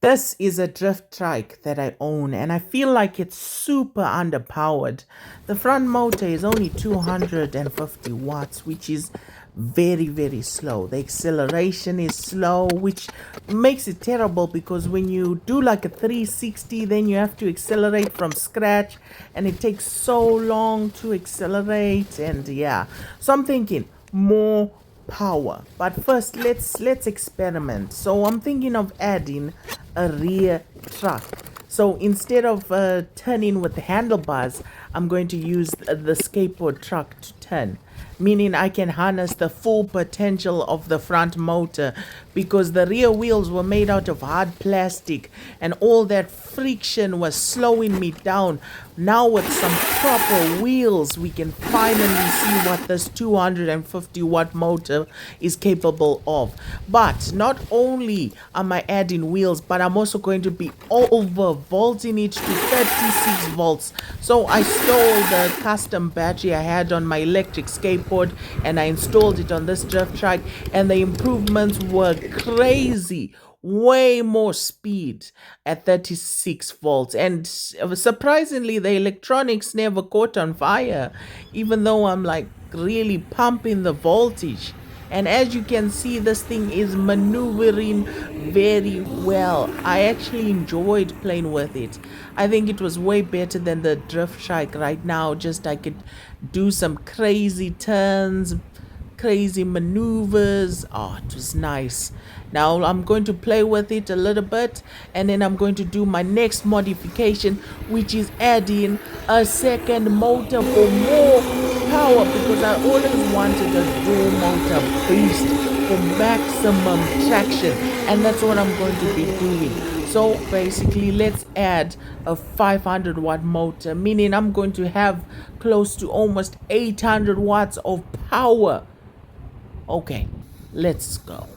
This is a drift trike that I own, and I feel like it's super underpowered. The front motor is only 250 watts, which is very, very slow. The acceleration is slow, which makes it terrible because when you do like a 360, then you have to accelerate from scratch, and it takes so long to accelerate. And yeah, so I'm thinking more power. But first, let's experiment. So I'm thinking of adding a rear truck. So instead of turning with the handlebars, I'm going to use the skateboard truck to turn, meaning I can harness the full potential of the front motor because the rear wheels were made out of hard plastic and all that friction was slowing me down. Now with some proper wheels, we can finally see what this 250 watt motor is capable of. But not only am I adding wheels, but I'm also going to be over volting it to 36 volts. So I stole the custom battery I had on my electric skateboard and I installed it on this drift trike, and the improvements were crazy. Way more speed at 36 volts, and surprisingly the electronics never caught on fire, even though I'm like really pumping the voltage. And as you can see, this thing is maneuvering very well. I actually enjoyed playing with it. I think it was way better than the drift trike right now. Just I could do some crazy turns, crazy maneuvers. Oh, it was nice. Now I'm going to play with it a little bit, and then I'm going to do my next modification, which is adding a second motor for more power, because I always wanted a dual motor beast for maximum traction, and that's what I'm going to be doing. So basically, let's add a 500 watt motor, meaning I'm going to have close to almost 800 watts of power. Okay, let's go.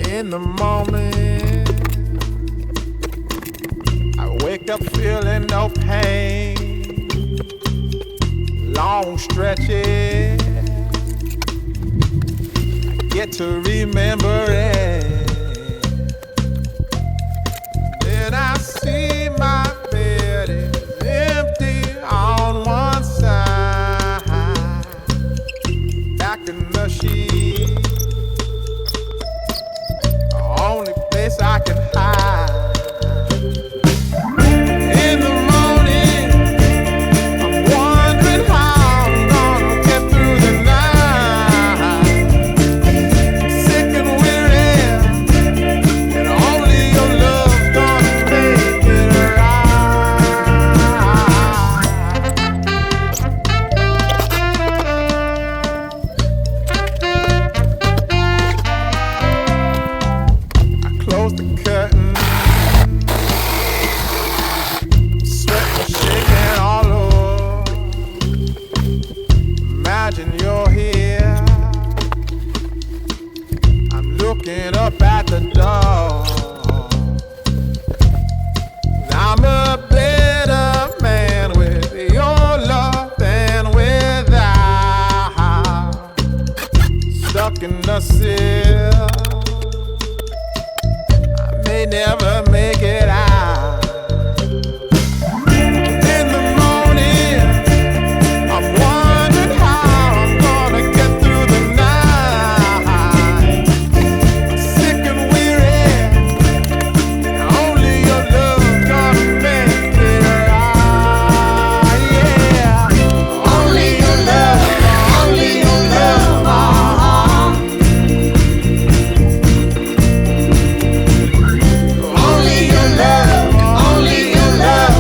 In the morning, I wake up feeling no pain. Long stretches, I get to remember it. Then I see my bed is empty on one side. Back in the sheet, place I can hide. In the morning, I'm wondering how I'm gonna get through the night. Sick and weary, and only your love's gonna make it right. I close the curtain, sweat shaking all over. Imagine you're here. I'm looking up at the door. I'm a better man with your love than without. Stuck in the cell, I may never make it out. In the morning, I'm wondering how I'm gonna get through the night. Sick and weary, only your love's gonna make it right. Yeah, only your love, only your love. Only your love, only your love.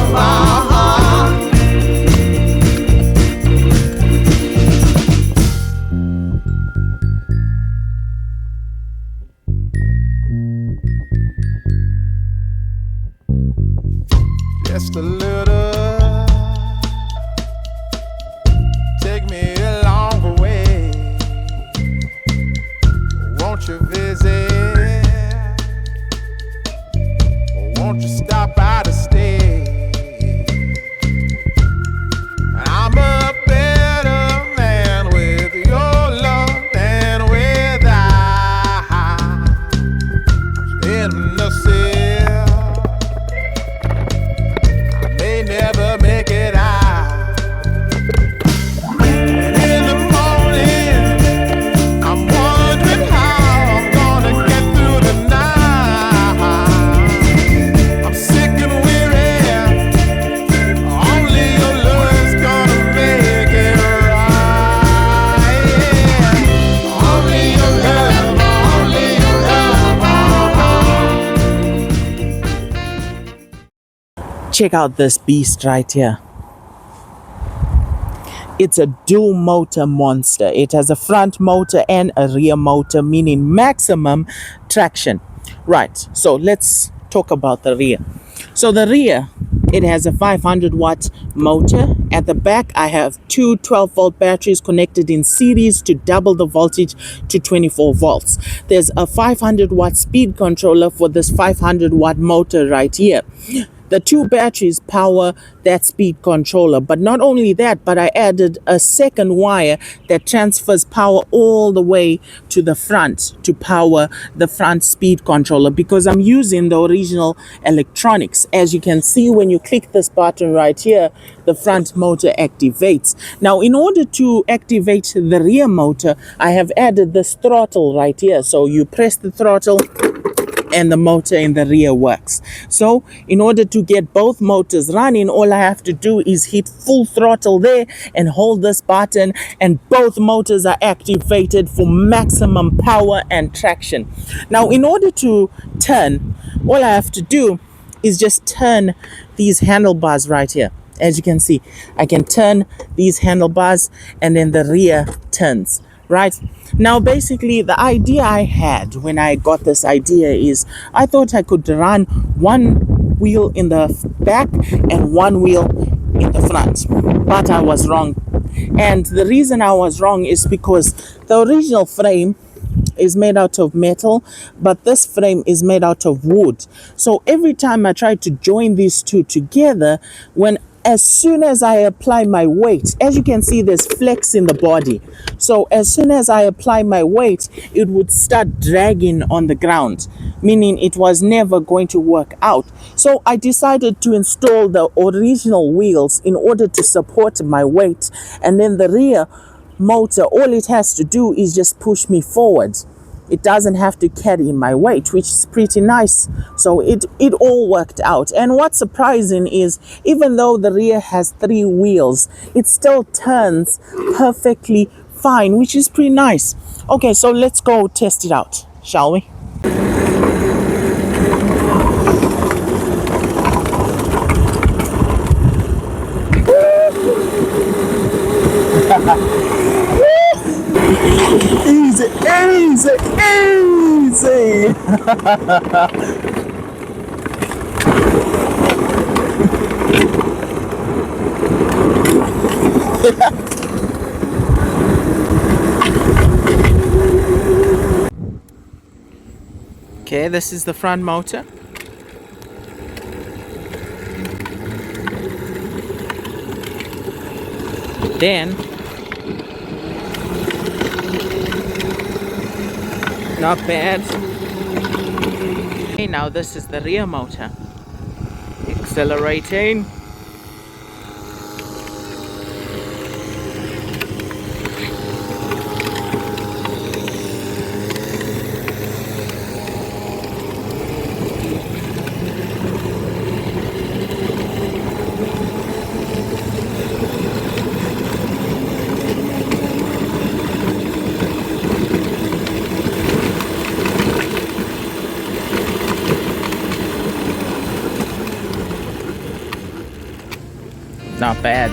Just a little, take me along the way. Won't you visit? Won't you stop by to stay? I'm a better man with your love than without. In the cell, I may never make it out. And in the morning, I'm wondering how I'm gonna get through the night. I'm sick and weary, only your love's gonna make it right. Yeah. Only your love, only your love. Check out this beast right here. It's a dual motor monster. It has a front motor and a rear motor, meaning maximum traction. Right, so let's talk about the rear. So the rear, it has a 500 watt motor. At the back, I have two 12-volt batteries connected in series to double the voltage to 24 volts. There's a 500 watt speed controller for this 500 watt motor right here. The two batteries power that speed controller, but not only that, but I added a second wire that transfers power all the way to the front to power the front speed controller, because I'm using the original electronics. As you can see, when you click this button right here, the front motor activates. Now, in order to activate the rear motor, I have added this throttle right here. So you press the throttle and the motor in the rear works. So in order to get both motors running, all I have to do is hit full throttle there and hold this button, and both motors are activated for maximum power and traction. Now, in order to turn, all I have to do is just turn these handlebars right here. As you can see, I can turn these handlebars and then the rear turns. Right now, basically the idea I had when I got this idea is I thought I could run one wheel in the back and one wheel in the front, but I was wrong. And the reason I was wrong is because the original frame is made out of metal, but this frame is made out of wood. So every time I try to join these two together, as soon as I apply my weight, as you can see, there's flex in the body. So as soon as I apply my weight, it would start dragging on the ground, meaning it was never going to work out. So I decided to install the original wheels in order to support my weight. And then the rear motor, all it has to do is just push me forward. it doesn't have to carry my weight, which is pretty nice. So it all worked out. And what's surprising is, even though the rear has 3 wheels, it still turns perfectly fine, which is pretty nice. Okay, so let's go test it out, shall we? Easy, easy, easy. Okay, this is the front motor. Then, not bad. Okay, now this is the rear motor. Accelerating. Not bad.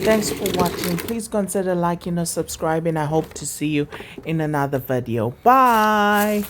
Thanks for watching. Please consider liking or subscribing. I hope to see you in another video. Bye.